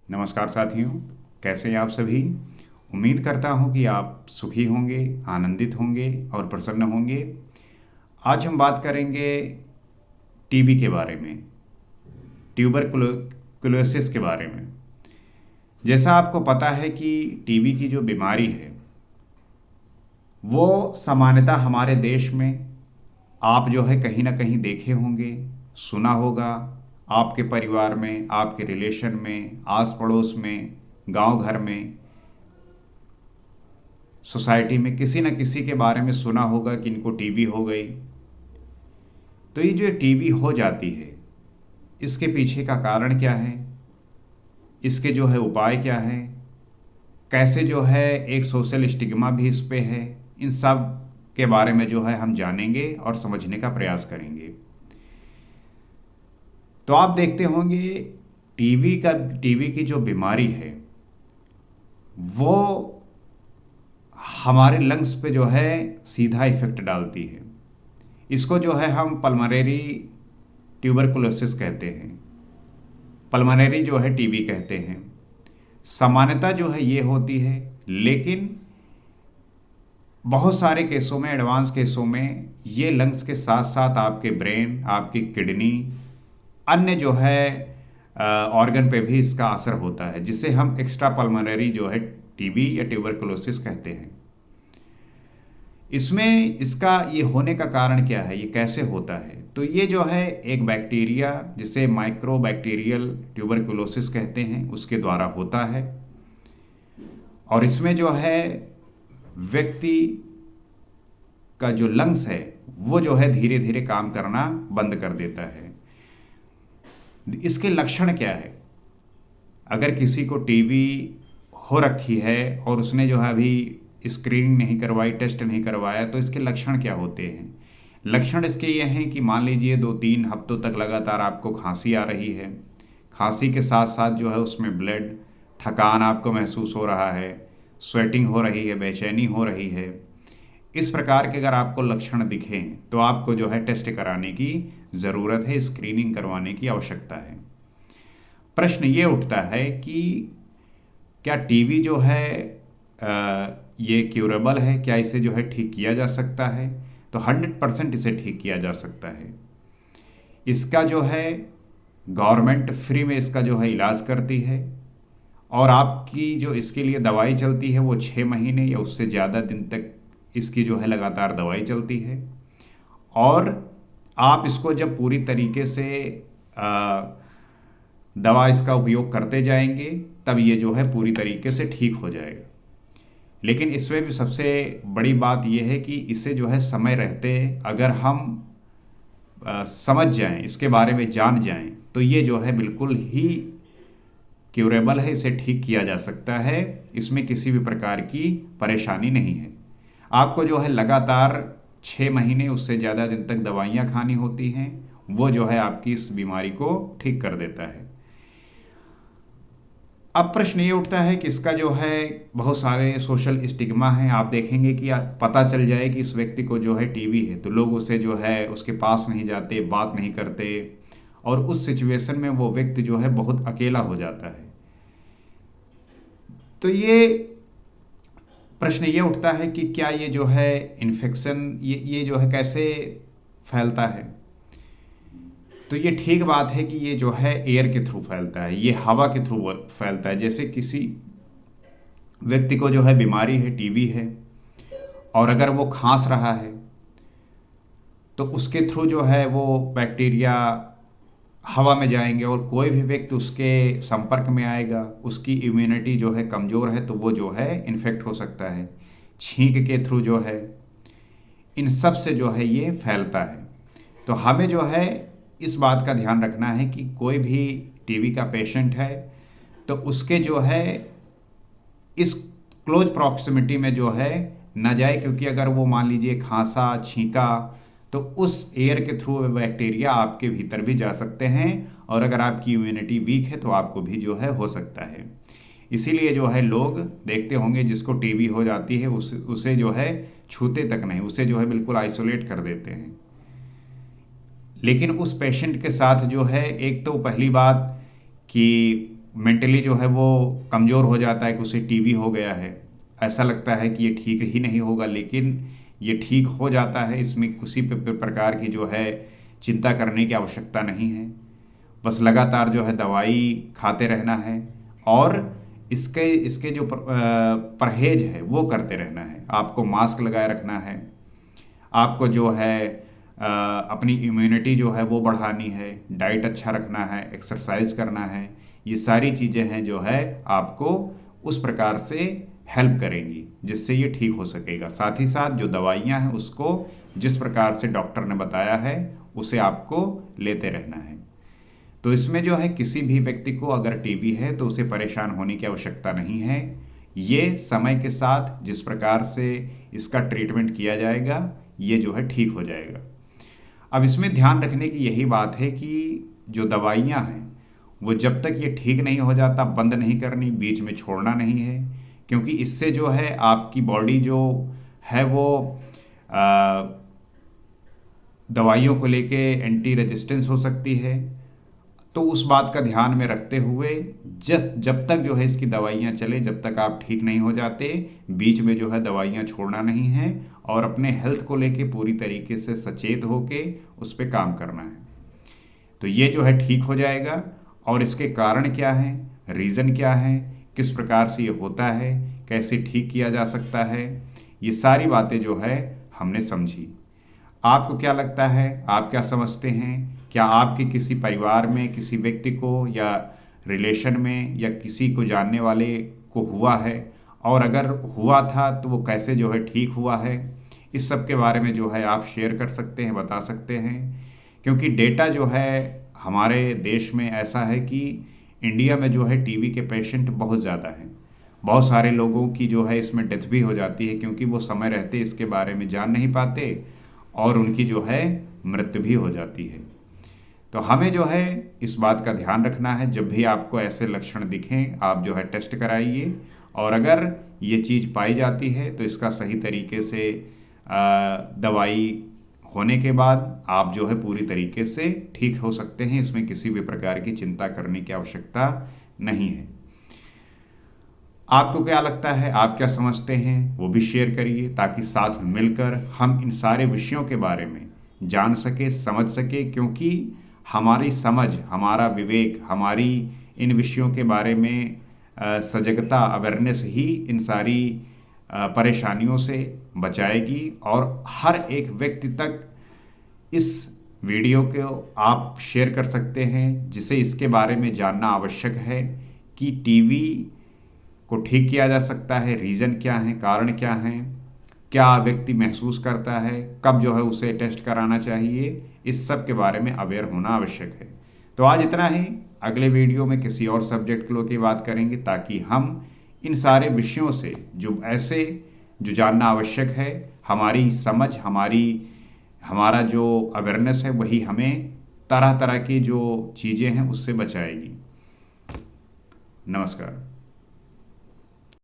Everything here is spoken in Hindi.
नमस्कार साथियों, कैसे हैं आप सभी? उम्मीद करता हूं कि आप सुखी होंगे, आनंदित होंगे और प्रसन्न होंगे। आज हम बात करेंगे टीबी के बारे में, ट्यूबरकुलोसिस के बारे में। जैसा आपको पता है कि टीबी की जो बीमारी है, वो सामान्यतः हमारे देश में आप जो है कहीं न कहीं देखे होंगे, सुना होगा, आपके परिवार में, आपके रिलेशन में, आस-पड़ोस में, गाँव घर में, सोसाइटी में किसी न किसी के बारे में सुना होगा कि इनको टीबी हो गई। तो ये जो टीबी हो जाती है, इसके पीछे का कारण क्या है? इसके जो है उपाय क्या हैं? कैसे जो है एक सोशल स्टिग्मा भी इस पे है? इन सब के बारे में जो है हम जानेंगे और समझने का प्रयास करेंगे। तो आप देखते होंगे टीबी की जो बीमारी है, वो हमारे लंग्स पे जो है सीधा इफ़ेक्ट डालती है। इसको जो है हम पल्मोनरी ट्यूबरकुलोसिस कहते हैं। पल्मोनरी जो है टीबी कहते हैं। सामान्यतः जो है ये होती है, लेकिन बहुत सारे केसों में, एडवांस केसों में ये लंग्स के साथ-साथ आपके ब्रेन, आपकी किडनी, अन्य जो है ऑर्गन पे भी इसका असर होता है, जिसे हम एक्स्ट्रा पल्मोनरी जो है टीबी या ट्यूबरकुलोसिस कहते हैं। इसमें इसका ये होने का कारण क्या है? ये कैसे होता है? तो ये जो है एक बैक्टीरिया जिसे माइक्रोबैक्टीरियल ट्यूबरकुलोसिस कहते हैं, उसके द्वारा होता है। और इसमें जो है व्यक्ति का जो लंग्स है, वो जो है धीरे-धीरे काम करना बंद कर देता है। इसके लक्षण क्या है? अगर किसी को टीबी हो रखी है और उसने जो है अभी स्क्रीनिंग नहीं करवाई, टेस्ट नहीं करवाया, तो इसके लक्षण क्या होते हैं? लक्षण इसके ये हैं कि मान लीजिए 2-3 हफ्तों तक लगातार आपको खाँसी आ रही है। खाँसी के साथ-साथ जो है उसमें ब्लड, थकान आपको महसूस हो रहा है, स्वेटिंग हो रही है, बेचैनी हो रही है। इस प्रकार के अगर आपको लक्षण दिखें, तो आपको जो है टेस्ट कराने की ज़रूरत है, स्क्रीनिंग करवाने की आवश्यकता है। प्रश्न ये उठता है कि क्या टीबी जो है ये क्यूरेबल है? क्या इसे जो है ठीक किया जा सकता है? तो 100% इसे ठीक किया जा सकता है। इसका जो है गवर्नमेंट फ्री में इसका जो है इलाज करती है और आपकी जो इसके लिए दवाई चलती है वो 6 महीने या उससे ज़्यादा दिन तक इसकी जो है लगातार दवाई चलती है। और आप इसको जब पूरी तरीके से अ, दवा इसका उपयोग करते जाएँगे, तब ये जो है पूरी तरीके से ठीक हो जाएगा। लेकिन इसमें भी सबसे बड़ी बात ये है कि इसे जो है समय रहते अगर हम समझ जाएँ, इसके बारे में जान जाएँ, तो ये जो है बिल्कुल ही क्यूरेबल है, इसे ठीक किया जा सकता है। इसमें किसी भी प्रकार की परेशानी नहीं है। आपको जो है लगातार 6 महीने उससे ज़्यादा दिन तक दवाइयाँ खानी होती हैं, वो जो है आपकी इस बीमारी को ठीक कर देता है। अब प्रश्न ये उठता है कि इसका जो है बहुत सारे सोशल स्टिग्मा हैं। आप देखेंगे कि पता चल जाए कि इस व्यक्ति को जो है टीबी है, तो लोग उसे जो है उसके पास नहीं जाते, बात नहीं करते और उस सिचुएशन में वो व्यक्ति जो है बहुत अकेला हो जाता है। तो ये प्रश्न ये उठता है कि क्या ये जो है इन्फेक्शन ये जो है कैसे फैलता है? तो ये ठीक बात है कि ये जो है एयर के थ्रू फैलता है, ये हवा के थ्रू फैलता है। जैसे किसी व्यक्ति को जो है बीमारी है, टीबी है और अगर वो खाँस रहा है, तो उसके थ्रू जो है वो बैक्टीरिया हवा में जाएँगे और कोई भी व्यक्ति उसके संपर्क में आएगा, उसकी इम्यूनिटी जो है कमज़ोर है, तो वो जो है इन्फेक्ट हो सकता है। छींक के थ्रू जो है, इन सब से जो है ये फैलता है। तो हमें जो है इस बात का ध्यान रखना है कि कोई भी टीबी का पेशेंट है, तो उसके जो है इस क्लोज प्रॉक्सिमिटी में जो है ना जाए, क्योंकि अगर वो मान लीजिए खाँसा, छींका, तो उस एयर के थ्रू बैक्टीरिया आपके भीतर भी जा सकते हैं और अगर आपकी इम्यूनिटी वीक है तो आपको भी जो है हो सकता है। इसीलिए जो है लोग देखते होंगे जिसको टीबी हो जाती है उसे जो है छूते तक नहीं, उसे जो है बिल्कुल आइसोलेट कर देते हैं। लेकिन उस पेशेंट के साथ जो है एक तो पहली बात कि मेंटली जो है वो कमज़ोर हो जाता है कि उसे टीबी हो गया है। ऐसा लगता है कि ये ठीक ही नहीं होगा, लेकिन ये ठीक हो जाता है। इसमें किसी प्रकार की जो है चिंता करने की आवश्यकता नहीं है। बस लगातार जो है दवाई खाते रहना है और इसके इसके जो परहेज है वो करते रहना है। आपको मास्क लगाए रखना है, आपको जो है अपनी इम्यूनिटी जो है वो बढ़ानी है, डाइट अच्छा रखना है, एक्सरसाइज करना है। ये सारी चीज़ें हैं जो है आपको उस प्रकार से हेल्प करेंगी जिससे ये ठीक हो सकेगा। साथ ही साथ जो दवाइयाँ हैं उसको जिस प्रकार से डॉक्टर ने बताया है उसे आपको लेते रहना है। तो इसमें जो है किसी भी व्यक्ति को अगर टीबी है तो उसे परेशान होने की आवश्यकता नहीं है। ये समय के साथ जिस प्रकार से इसका ट्रीटमेंट किया जाएगा ये जो है ठीक हो जाएगा। अब इसमें ध्यान रखने की यही बात है कि जो दवाइयाँ हैं वो जब तक ये ठीक नहीं हो जाता बंद नहीं करनी, बीच में छोड़ना नहीं है, क्योंकि इससे जो है आपकी बॉडी जो है वो दवाइयों को लेके एंटी रेजिस्टेंस हो सकती है। तो उस बात का ध्यान में रखते हुए जब तक जो है इसकी दवाइयाँ चले, जब तक आप ठीक नहीं हो जाते, बीच में जो है दवाइयाँ छोड़ना नहीं है और अपने हेल्थ को लेके पूरी तरीके से सचेत होके उस पर काम करना है। तो ये जो है ठीक हो जाएगा। और इसके कारण क्या है, रीज़न क्या है, किस प्रकार से ये होता है, कैसे ठीक किया जा सकता है, ये सारी बातें जो है हमने समझी। आपको क्या लगता है, आप क्या समझते हैं? क्या आपके किसी परिवार में किसी व्यक्ति को या रिलेशन में या किसी को जानने वाले को हुआ है? और अगर हुआ था तो वो कैसे जो है ठीक हुआ है? इस सब के बारे में जो है आप शेयर कर सकते हैं, बता सकते हैं। क्योंकि डेटा जो है हमारे देश में ऐसा है कि इंडिया में जो है टीबी के पेशेंट बहुत ज़्यादा हैं। बहुत सारे लोगों की जो है इसमें डेथ भी हो जाती है क्योंकि वो समय रहते इसके बारे में जान नहीं पाते और उनकी जो है मृत्यु भी हो जाती है। तो हमें जो है इस बात का ध्यान रखना है, जब भी आपको ऐसे लक्षण दिखें आप जो है टेस्ट कराइए और अगर ये चीज़ पाई जाती है तो इसका सही तरीके से दवाई होने के बाद आप जो है पूरी तरीके से ठीक हो सकते हैं। इसमें किसी भी प्रकार की चिंता करने की आवश्यकता नहीं है। आपको क्या लगता है, आप क्या समझते हैं, वो भी शेयर करिए ताकि साथ में मिलकर हम इन सारे विषयों के बारे में जान सके, समझ सके। क्योंकि हमारी समझ, हमारा विवेक, हमारी इन विषयों के बारे में सजगता, अवेयरनेस ही इन सारी परेशानियों से बचाएगी और हर एक व्यक्ति तक इस वीडियो को आप शेयर कर सकते हैं जिसे इसके बारे में जानना आवश्यक है कि टीबी को ठीक किया जा सकता है, रीज़न क्या है, कारण क्या हैं, क्या व्यक्ति महसूस करता है, कब जो है उसे टेस्ट कराना चाहिए, इस सब के बारे में अवेयर होना आवश्यक है। तो आज इतना ही। अगले वीडियो में किसी और सब्जेक्ट को लेकर बात करेंगे ताकि हम इन सारे विषयों से जो जानना आवश्यक है, हमारी समझ, हमारा जो अवेयरनेस है वही हमें तरह तरह की जो चीज़ें हैं उससे बचाएगी। नमस्कार।